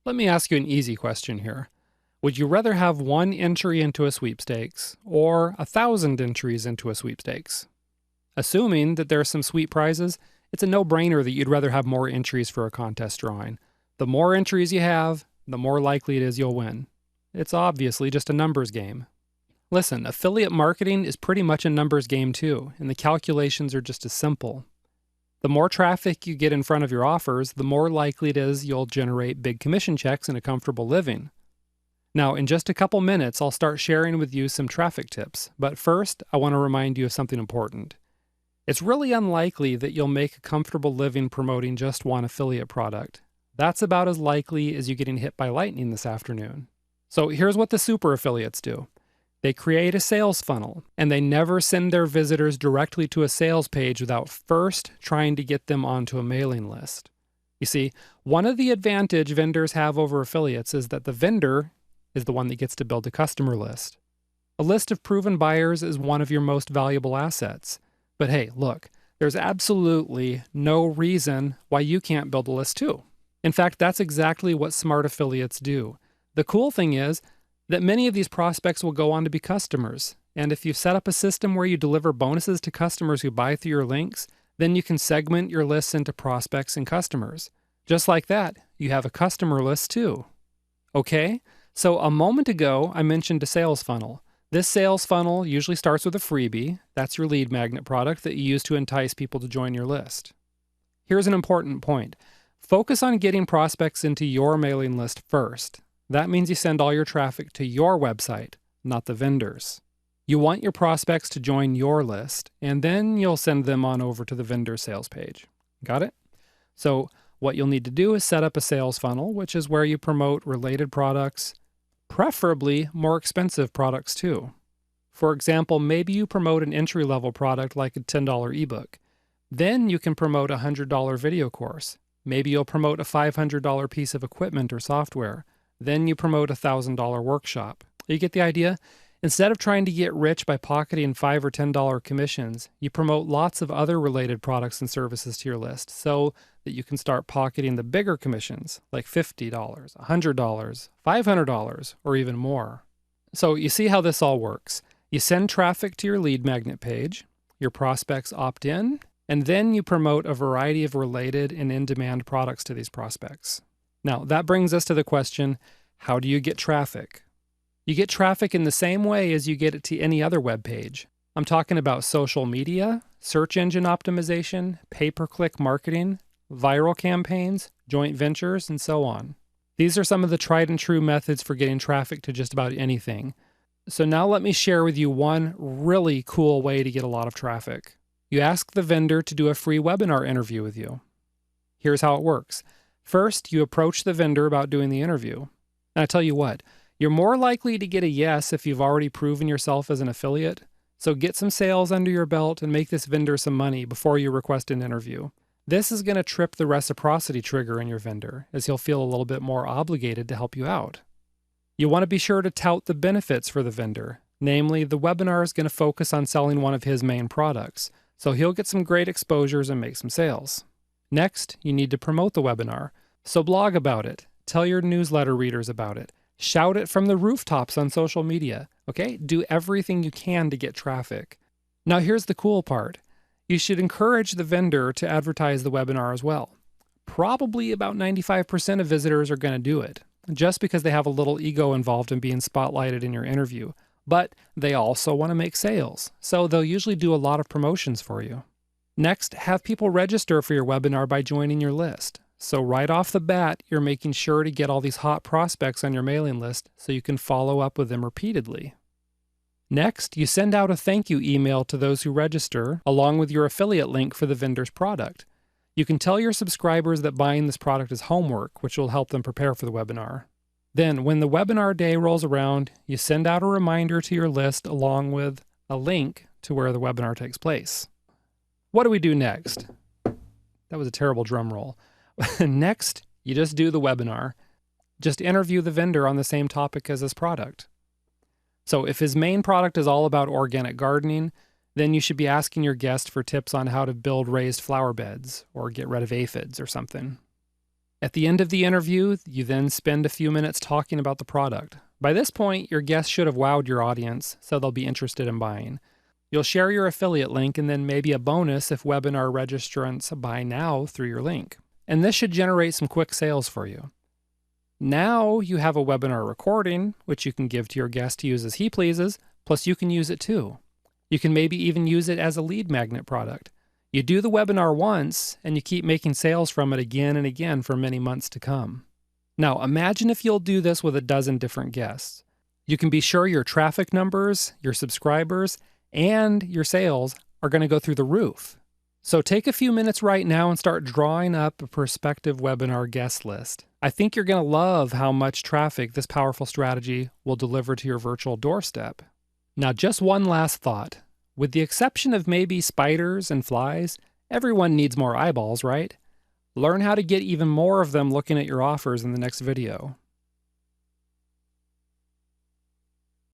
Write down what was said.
Let me ask you an easy question here. Would you rather have one entry into a sweepstakes or 1,000 entries into a sweepstakes? Assuming that there are some sweet prizes, it's a no-brainer that you'd rather have more entries for a contest drawing. The more entries you have, the more likely it is you'll win. It's obviously just a numbers game. Listen, affiliate marketing is pretty much a numbers game too, and the calculations are just as simple. The more traffic you get in front of your offers, the more likely it is you'll generate big commission checks and a comfortable living. Now, in just a couple minutes, I'll start sharing with you some traffic tips, but first, I want to remind you of something important. It's really unlikely that you'll make a comfortable living promoting just one affiliate product. That's about as likely as you getting hit by lightning this afternoon. So here's what the super affiliates do. They create a sales funnel, and they never send their visitors directly to a sales page without first trying to get them onto a mailing list. You see, one of the advantage vendors have over affiliates is that the vendor is the one that gets to build a customer list. A list of proven buyers is one of your most valuable assets. But hey, look, there's absolutely no reason why you can't build a list too. In fact, that's exactly what smart affiliates do. The cool thing is that many of these prospects will go on to be customers. And if you set up a system where you deliver bonuses to customers who buy through your links, then you can segment your lists into prospects and customers. Just like that, you have a customer list too. Okay? So a moment ago, I mentioned a sales funnel. This sales funnel usually starts with a freebie. That's your lead magnet product that you use to entice people to join your list. Here's an important point. Focus on getting prospects into your mailing list first. That means you send all your traffic to your website, not the vendors. You want your prospects to join your list, and then you'll send them on over to the vendor sales page. Got it? So what you'll need to do is set up a sales funnel, which is where you promote related products, preferably more expensive products too. For example, maybe you promote an entry-level product like a $10 ebook. Then you can promote a $100 video course. Maybe you'll promote a $500 piece of equipment or software. Then you promote a $1,000 workshop. You get the idea? Instead of trying to get rich by pocketing $5 or $10 commissions, you promote lots of other related products and services to your list so that you can start pocketing the bigger commissions, like $50, $100, $500, or even more. So you see how this all works. You send traffic to your lead magnet page, your prospects opt in, and then you promote a variety of related and in-demand products to these prospects. Now, that brings us to the question, how do you get traffic? You get traffic in the same way as you get it to any other web page. I'm talking about social media, search engine optimization, pay-per-click marketing, viral campaigns, joint ventures, and so on. These are some of the tried and true methods for getting traffic to just about anything. So now let me share with you one really cool way to get a lot of traffic. You ask the vendor to do a free webinar interview with you. Here's how it works. First, you approach the vendor about doing the interview. And I tell you what, you're more likely to get a yes if you've already proven yourself as an affiliate. So get some sales under your belt and make this vendor some money before you request an interview. This is going to trip the reciprocity trigger in your vendor, as he'll feel a little bit more obligated to help you out. You want to be sure to tout the benefits for the vendor. Namely, the webinar is going to focus on selling one of his main products, so he'll get some great exposures and make some sales. Next, you need to promote the webinar. So blog about it. Tell your newsletter readers about it. Shout it from the rooftops on social media. Okay? Do everything you can to get traffic. Now here's the cool part. You should encourage the vendor to advertise the webinar as well. Probably about 95% of visitors are going to do it, just because they have a little ego involved in being spotlighted in your interview. But they also want to make sales, so they'll usually do a lot of promotions for you. Next, have people register for your webinar by joining your list. So right off the bat, you're making sure to get all these hot prospects on your mailing list so you can follow up with them repeatedly. Next, you send out a thank you email to those who register, along with your affiliate link for the vendor's product. You can tell your subscribers that buying this product is homework, which will help them prepare for the webinar. Then, when the webinar day rolls around, you send out a reminder to your list along with a link to where the webinar takes place. What do we do next? That was a terrible drum roll. Next, you just do the webinar. Just interview the vendor on the same topic as his product. So if his main product is all about organic gardening, then you should be asking your guest for tips on how to build raised flower beds or get rid of aphids or something. At the end of the interview, you then spend a few minutes talking about the product. By this point, your guest should have wowed your audience, so they'll be interested in buying. You'll share your affiliate link and then maybe a bonus if webinar registrants buy now through your link. And this should generate some quick sales for you. Now you have a webinar recording, which you can give to your guest to use as he pleases, plus you can use it too. You can maybe even use it as a lead magnet product. You do the webinar once, and you keep making sales from it again and again for many months to come. Now, imagine if you'll do this with a dozen different guests. You can be sure your traffic numbers, your subscribers, and your sales are going to go through the roof. So take a few minutes right now and start drawing up a prospective webinar guest list. I think you're going to love how much traffic this powerful strategy will deliver to your virtual doorstep. Now, just one last thought. With the exception of maybe spiders and flies, everyone needs more eyeballs, right? Learn how to get even more of them looking at your offers in the next video.